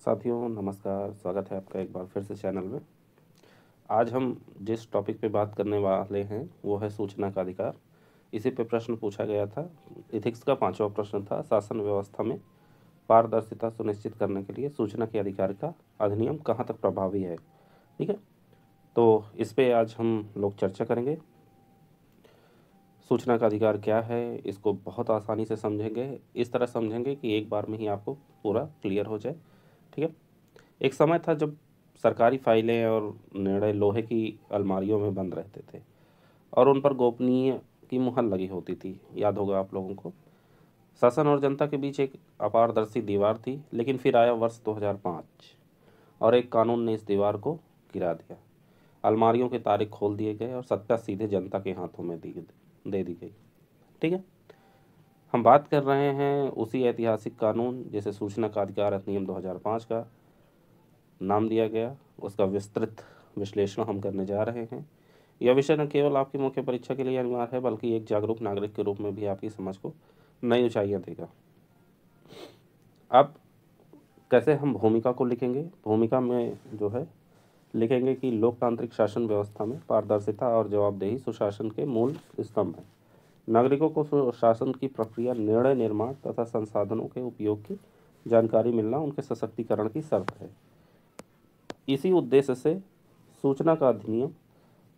साथियों नमस्कार, स्वागत है आपका एक बार फिर से चैनल में। आज हम जिस टॉपिक पे बात करने वाले हैं वो है सूचना का अधिकार। इसी पे प्रश्न पूछा गया था। एथिक्स का 5वां प्रश्न था, शासन व्यवस्था में पारदर्शिता सुनिश्चित करने के लिए सूचना के अधिकार का अधिनियम कहाँ तक प्रभावी है। ठीक है, तो इस पे आज हम लोग चर्चा करेंगे। सूचना का अधिकार क्या है, इसको बहुत आसानी से समझेंगे, इस तरह समझेंगे कि एक बार में ही आपको पूरा क्लियर हो जाए। ठीक है, एक समय था जब सरकारी फाइलें और निर्णय लोहे की अलमारियों में बंद रहते थे और उन पर गोपनीय की मुहर लगी होती थी। याद होगा आप लोगों को। शासन और जनता के बीच एक अपारदर्शी दीवार थी, लेकिन फिर आया वर्ष 2005 और एक कानून ने इस दीवार को गिरा दिया। अलमारियों के ताले खोल दिए गए और सत्ता सीधे जनता के हाथों में दे दी गई। ठीक है, हम बात कर रहे हैं उसी ऐतिहासिक कानून जिसे सूचना का अधिकार अधिनियम 2005 का नाम दिया गया। उसका विस्तृत विश्लेषण हम करने जा रहे हैं। यह विषय न केवल आपकी मुख्य परीक्षा के लिए अनिवार्य है, बल्कि एक जागरूक नागरिक के रूप में भी आपकी समझ को नई ऊंचाइयां देगा। अब कैसे हम भूमिका को लिखेंगे? भूमिका में जो है लिखेंगे कि लोकतांत्रिक शासन व्यवस्था में पारदर्शिता और जवाबदेही सुशासन के मूल स्तंभ है। नागरिकों को सुशासन की प्रक्रिया, निर्णय निर्माण तथा संसाधनों के उपयोग की जानकारी मिलना उनके सशक्तिकरण की शर्त है। इसी उद्देश्य से सूचना का अधिनियम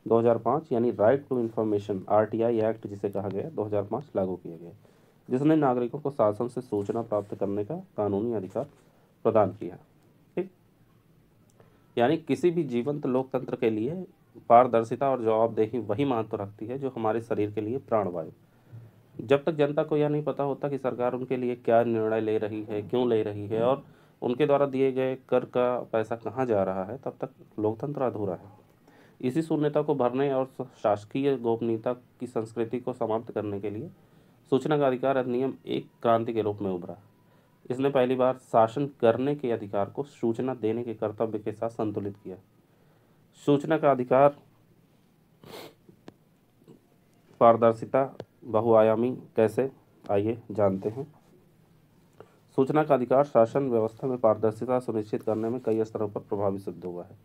2005 यानी right to information RTI act जिसे कहा गया 2005 लागू किया गया, जिसने नागरिकों को शासन से सूचना प्राप्त करने का कानूनी अधिकार प्रदान किया। ठीक, यानी किसी भी जीवंत लोकतंत्र के लिए पारदर्शिता और जवाबदेही वही महत्व रखती है जो हमारे शरीर के लिए प्राणवायु। जब तक जनता को यह नहीं पता होता कि सरकार उनके लिए क्या निर्णय ले रही है, क्यों ले रही है और उनके द्वारा दिए गए कर का पैसा कहाँ जा रहा है, तब तक लोकतंत्र अधूरा है। इसी शून्यता को भरने और शासकीय गोपनीयता की संस्कृति को समाप्त करने के लिए सूचना का अधिकार अधिनियम एक क्रांति के रूप में उभरा। इसने पहली बार शासन करने के अधिकार को सूचना देने के कर्तव्य के साथ संतुलित किया। सूचना का अधिकार पारदर्शिता बहुआयामी कैसे, आइए जानते हैं। सूचना का अधिकार शासन व्यवस्था में पारदर्शिता सुनिश्चित करने में कई स्तरों पर प्रभावी सिद्ध हुआ है।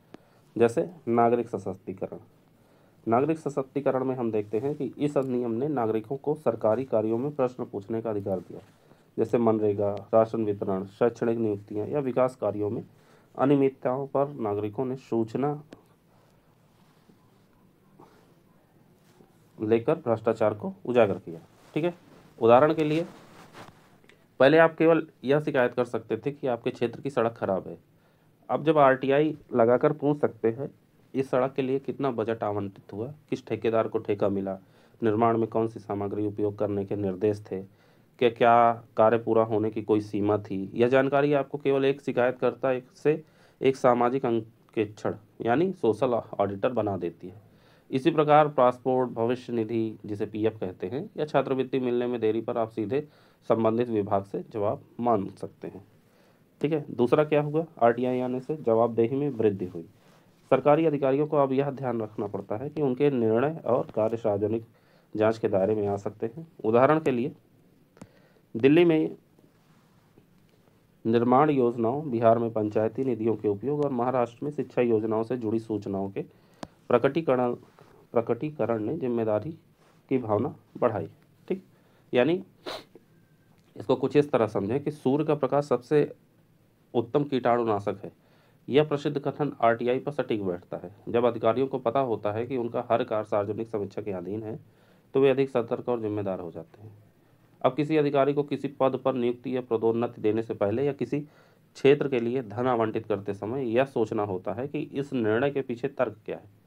जैसे नागरिक सशक्तिकरण। नागरिक सशक्तिकरण में हम देखते हैं कि इस अधिनियम ने नागरिकों को सरकारी कार्यों में प्रश्न पूछने का अधिकार दिया। जैसे मनरेगा, राशन वितरण, शैक्षणिक नियुक्तियां या विकास कार्यों में अनियमितताओं पर नागरिकों ने सूचना लेकर भ्रष्टाचार को उजागर किया। ठीक है, उदाहरण के लिए पहले आप केवल यह शिकायत कर सकते थे कि आपके क्षेत्र की सड़क खराब है। अब जब आरटीआई लगाकर पूछ सकते हैं इस सड़क के लिए कितना बजट आवंटित हुआ, किस ठेकेदार को ठेका मिला, निर्माण में कौन सी सामग्री उपयोग करने के निर्देश थे, कि क्या कार्य पूरा होने की कोई सीमा थी। यह जानकारी आपको केवल एक शिकायतकर्ता से एक सामाजिक अंकेक्षण यानी सोशल ऑडिटर बना देती है। इसी प्रकार पासपोर्ट, भविष्य निधि जिसे पीएफ कहते हैं, या छात्रवृत्ति मिलने में देरी पर आप सीधे संबंधित विभाग से जवाब मांग सकते हैं। ठीक है, दूसरा क्या हुआ? आरटीआई आने से जवाबदेही में वृद्धि हुई। सरकारी अधिकारियों को अब यह ध्यान रखना पड़ता है कि उनके निर्णय और कार्य सार्वजनिक जांच के दायरे में आ सकते हैं। उदाहरण के लिए दिल्ली में निर्माण योजनाओं, बिहार में पंचायती निधियों के उपयोग और महाराष्ट्र में शिक्षा योजनाओं से जुड़ी सूचनाओं के प्रकटीकरण ने जिम्मेदारी की भावना बढ़ाई। ठीक, यानी इसको कुछ इस तरह समझें कि सूर्य का प्रकाश सबसे उत्तम कीटाणुनाशक है। यह प्रसिद्ध कथन आरटीआई पर सटीक बैठता है। जब अधिकारियों को पता होता है कि उनका हर कार्य सार्वजनिक समीक्षा के अधीन है, तो वे अधिक सतर्क और जिम्मेदार हो जाते हैं। अब किसी अधिकारी को किसी पद पर नियुक्ति या पदोन्नति देने से पहले या किसी क्षेत्र के लिए धन आवंटित करते समय यह सोचना होता है कि इस निर्णय के पीछे तर्क क्या है।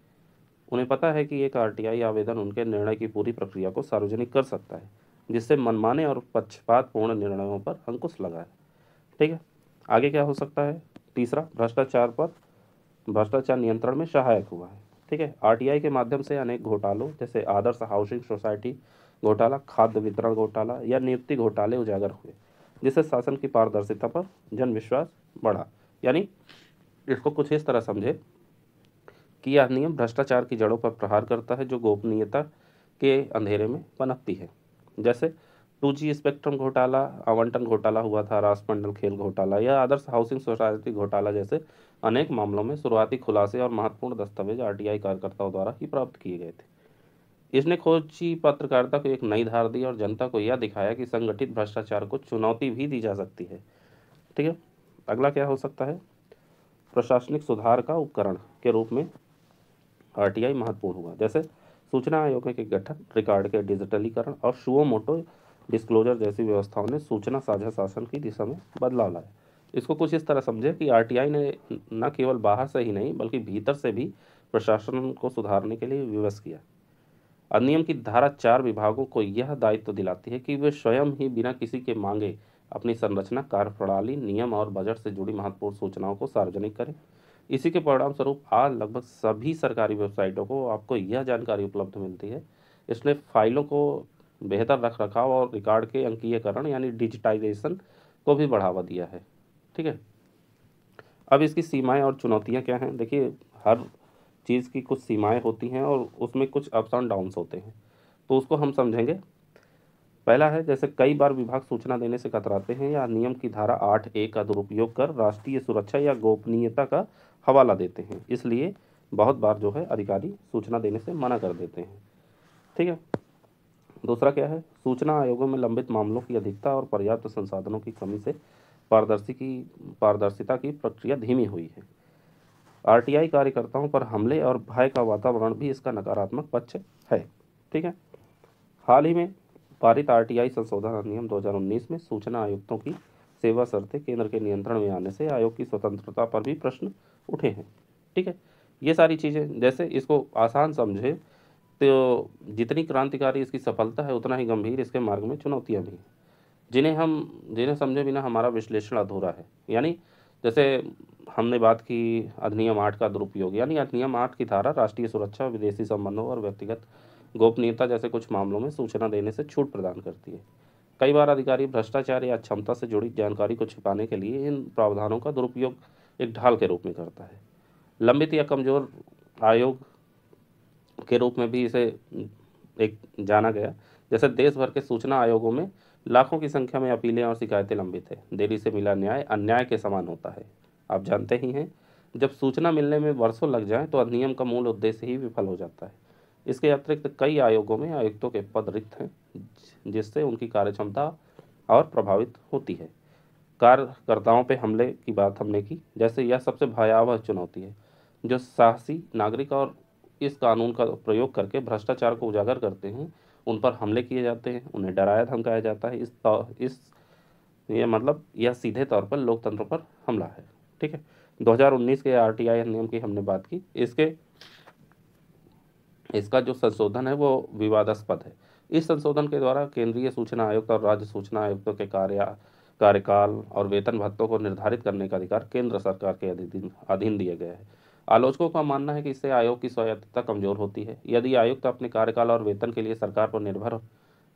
उन्हें पता है कि एक आरटीआई आवेदन उनके निर्णय की पूरी प्रक्रिया को सार्वजनिक कर सकता है, जिससे मनमाने और पक्षपातपूर्ण निर्णयों पर अंकुश लगा है। ठीक है, आगे क्या हो सकता है? तीसरा, भ्रष्टाचार नियंत्रण में सहायक हुआ है। ठीक है, आरटीआई के माध्यम से अनेक घोटालों जैसे आदर्श हाउसिंग सोसाइटी घोटाला, खाद्य वितरण घोटाला या नियुक्ति घोटाले उजागर हुए, जिससे शासन की पारदर्शिता पर जन विश्वास बढ़ा। यानी इसको कुछ इस तरह समझे कि यह नियम भ्रष्टाचार की जड़ों पर प्रहार करता है जो गोपनीयता के अंधेरे में पनपती है। जैसे 2G स्पेक्ट्रम घोटाला, आवंटन घोटाला हुआ था, राष्ट्रमंडल खेल घोटाला या आदर्श हाउसिंग सोसाइटी घोटाला जैसे अनेक मामलों में शुरुआती खुलासे और महत्वपूर्ण दस्तावेज आरटीआई कार्यकर्ताओं द्वारा ही प्राप्त किए गए थे। इसने खोजी पत्रकारिता को एक नई धार दी और जनता को यह दिखाया कि संगठित भ्रष्टाचार को चुनौती भी दी जा सकती है। ठीक है, अगला क्या हो सकता है? प्रशासनिक सुधार का उपकरण के रूप में आरटीआई महत्वपूर्ण हुआ। जैसे सूचना आयोग के गठन, रिकॉर्ड के डिजिटलीकरण और सुओ मोटो डिस्क्लोजर जैसी व्यवस्थाओं ने सूचना साझा शासन की दिशा में बदलाव लाया। इसको कुछ इस तरह समझे कि आरटीआई ने न केवल बाहर से ही नहीं बल्कि भीतर से भी प्रशासन को सुधारने के लिए विवश किया। अधिनियम की धारा 4 विभागों को यह दायित्व दिलाती है कि वे स्वयं ही बिना किसी के मांगे अपनी संरचना, कार्यप्रणाली, नियम और बजट से जुड़ी महत्वपूर्ण सूचनाओं को सार्वजनिक करें। इसी के परिणाम स्वरूप आज लगभग सभी सरकारी वेबसाइटों को आपको यह जानकारी उपलब्ध मिलती है। इसने फाइलों को बेहतर रख रखाव और रिकॉर्ड के अंकीयकरण यानी डिजिटाइजेशन को भी बढ़ावा दिया है। ठीक है, अब इसकी सीमाएं और चुनौतियां क्या हैं? देखिए, हर चीज़ की कुछ सीमाएं होती हैं और उसमें कुछ अप्स एंड डाउन्स होते हैं, तो उसको हम समझेंगे। पहला है, जैसे कई बार विभाग सूचना देने से कतराते हैं या नियम की धारा 8A का दुरुपयोग कर राष्ट्रीय सुरक्षा या गोपनीयता का हवाला देते हैं, इसलिए बहुत बार जो है अधिकारी सूचना देने से मना कर देते हैं। ठीक है, दूसरा क्या है? सूचना आयोगों में लंबित मामलों की अधिकता और पर्याप्त संसाधनों की कमी से पारदर्शिता की प्रक्रिया धीमी हुई है। आरटीआई कार्यकर्ताओं पर हमले और भय का वातावरण भी इसका नकारात्मक पक्ष है। ठीक है, हाल ही में पारित आरटीआई संशोधन अधिनियम 2019 में सूचना आयुक्तों की सेवा शर्तें केंद्र के नियंत्रण में आने से आयोग की स्वतंत्रता पर भी प्रश्न उठे हैं। ठीक है, ये सारी चीज़ें, जैसे इसको आसान समझे तो जितनी क्रांतिकारी इसकी सफलता है उतना ही गंभीर इसके मार्ग में चुनौतियां भी हैं, जिन्हें समझे बिना हमारा विश्लेषण अधूरा है। यानी जैसे हमने बात की अधिनियम 8 का दुरुपयोग, यानी अधिनियम 8 की धारा राष्ट्रीय सुरक्षा, विदेशी संबंधों और व्यक्तिगत गोपनीयता जैसे कुछ मामलों में सूचना देने से छूट प्रदान करती है। कई बार अधिकारी भ्रष्टाचार या क्षमता से जुड़ी जानकारी को छिपाने के लिए इन प्रावधानों का दुरुपयोग एक ढाल के रूप में करता है। लंबित या कमजोर आयोग के रूप में भी इसे एक जाना गया। जैसे देश भर के सूचना आयोगों में लाखों की संख्या में अपीलें और शिकायतें लंबित है। देरी से मिला न्याय अन्याय के समान होता है। आप जानते ही हैं, जब सूचना मिलने में वर्षों लग जाएं तो अधिनियम का मूल उद्देश्य ही विफल हो जाता है। इसके अतिरिक्त कई आयोगों में आयुक्तों के पद रिक्त हैं, जिससे उनकी कार्यक्षमता और प्रभावित होती है। कार्यकर्ताओं पे हमले की बात हमने की, जैसे यह सबसे भयावह चुनौती है। जो साहसी नागरिक और इस कानून का प्रयोग करके भ्रष्टाचार को उजागर करते हैं, उन पर हमले किए जाते हैं, उन्हें डराया धमकाया जाता है। इस ये मतलब यह सीधे तौर पर लोकतंत्र पर हमला है। ठीक है, 2019 के आरटीआई नियम की हमने बात की। इसका जो संशोधन है वो विवादास्पद है। इस संशोधन के द्वारा केंद्रीय सूचना आयुक्त और राज्य सूचना आयुक्तों के कार्यकाल और वेतन भत्तों को निर्धारित करने का अधिकार केंद्र सरकार के अधीन दिया गया है। आलोचकों का मानना है कि इससे आयोग की स्वायत्तता कमजोर होती है। यदि आयुक्त अपने कार्यकाल और वेतन के लिए सरकार पर निर्भर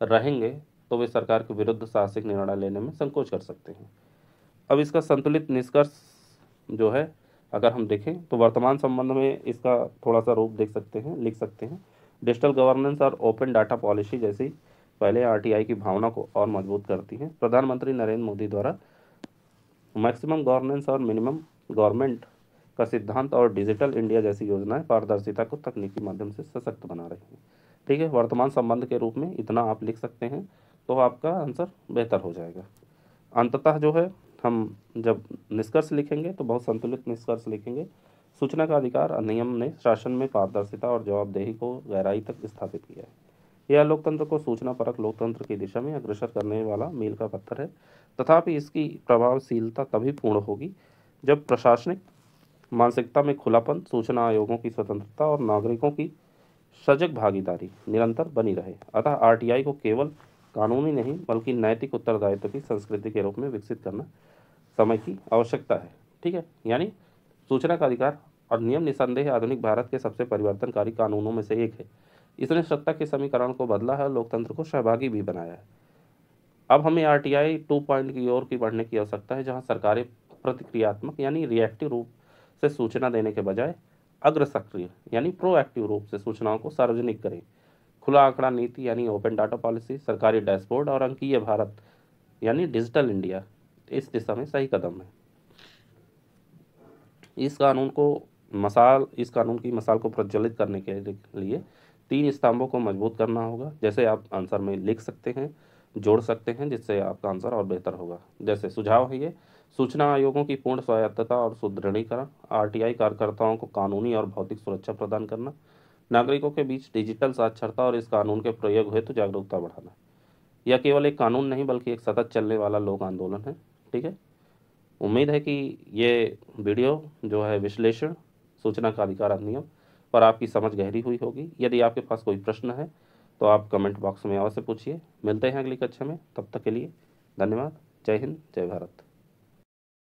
रहेंगे तो वे सरकार के विरुद्ध साहसिक निर्णय लेने में संकोच कर सकते हैं। अब इसका संतुलित निष्कर्ष जो है, अगर हम देखें तो वर्तमान संबंध में इसका थोड़ा सा रूप लिख सकते हैं। डिजिटल गवर्नेंस और ओपन डाटा पॉलिसी जैसी पहले आरटीआई की भावना को और मजबूत करती हैं। प्रधानमंत्री नरेंद्र मोदी द्वारा मैक्सिमम गवर्नेंस और मिनिमम गवर्नमेंट का सिद्धांत और डिजिटल इंडिया जैसी योजनाएं पारदर्शिता को तकनीकी माध्यम से सशक्त बना रही हैं। ठीक है, वर्तमान संबंध के रूप में इतना आप लिख सकते हैं तो आपका आंसर बेहतर हो जाएगा। अंततः जो है, हम जब निष्कर्ष लिखेंगे तो बहुत संतुलित निष्कर्ष लिखेंगे। सूचना का अधिकार अधिनियम ने शासन में पारदर्शिता और जवाबदेही को गहराई तक स्थापित किया है। यह लोकतंत्र को सूचना परक लोकतंत्र की दिशा में अग्रसर करने वाला मील का पत्थर है। तथापि इसकी प्रभावशीलता तभी पूर्ण होगी जब प्रशासनिक मानसिकता में खुलापन, सूचना आयोगों की स्वतंत्रता और नागरिकों की सजग भागीदारी निरंतर बनी रहे। अतः आरटीआई को केवल कानूनी नहीं बल्कि नैतिक उत्तरदायित्व की संस्कृति के रूप में विकसित करना समय की आवश्यकता है। ठीक है, यानी सूचना का अधिकार अधिनियम निसंदेह आधुनिक भारत के सबसे परिवर्तनकारी कानूनों में से एक है। इसने सत्ता के समीकरण को बदला है और लोकतंत्र को सहभागी भी बनाया है। अब हमें आरटीआई 2 की ओर की बढ़ने की आवश्यकता है, जहां सरकारें प्रतिक्रियात्मक यानी रिएक्टिव रूप से सूचना देने के बजाय अग्र सक्रिय यानी प्रोएक्टिव रूप से सूचनाओं को सार्वजनिक करें। खुला आंकड़ा नीति यानी ओपन डाटा पॉलिसी, सरकारी डैशबोर्ड और अंकीय भारत यानी डिजिटल इंडिया इस दिशा में सही कदम है। इस कानून की मसाल को प्रज्वलित करने के लिए 3 स्तंभों को मजबूत करना होगा। जैसे आप आंसर में लिख सकते हैं, जोड़ सकते हैं, जिससे आपका आंसर और बेहतर होगा। जैसे सुझाव है ये: सूचना आयोगों की पूर्ण स्वायत्तता और सुदृढ़ीकरण, आरटीआई कार्यकर्ताओं को कानूनी और भौतिक सुरक्षा प्रदान करना, नागरिकों के बीच डिजिटल साक्षरता और इस कानून के प्रयोग हेतु जागरूकता बढ़ाना। यह केवल एक कानून नहीं बल्कि एक सतत चलने वाला लोक आंदोलन है। ठीक है, उम्मीद है कि ये वीडियो जो है विश्लेषण सूचना का अधिकार अधिनियम पर आपकी समझ गहरी हुई होगी। यदि आपके पास कोई प्रश्न है तो आप कमेंट बॉक्स में अवश्य पूछिए। मिलते हैं अगली कक्षा में, तब तक के लिए धन्यवाद। जय हिंद, जय भारत।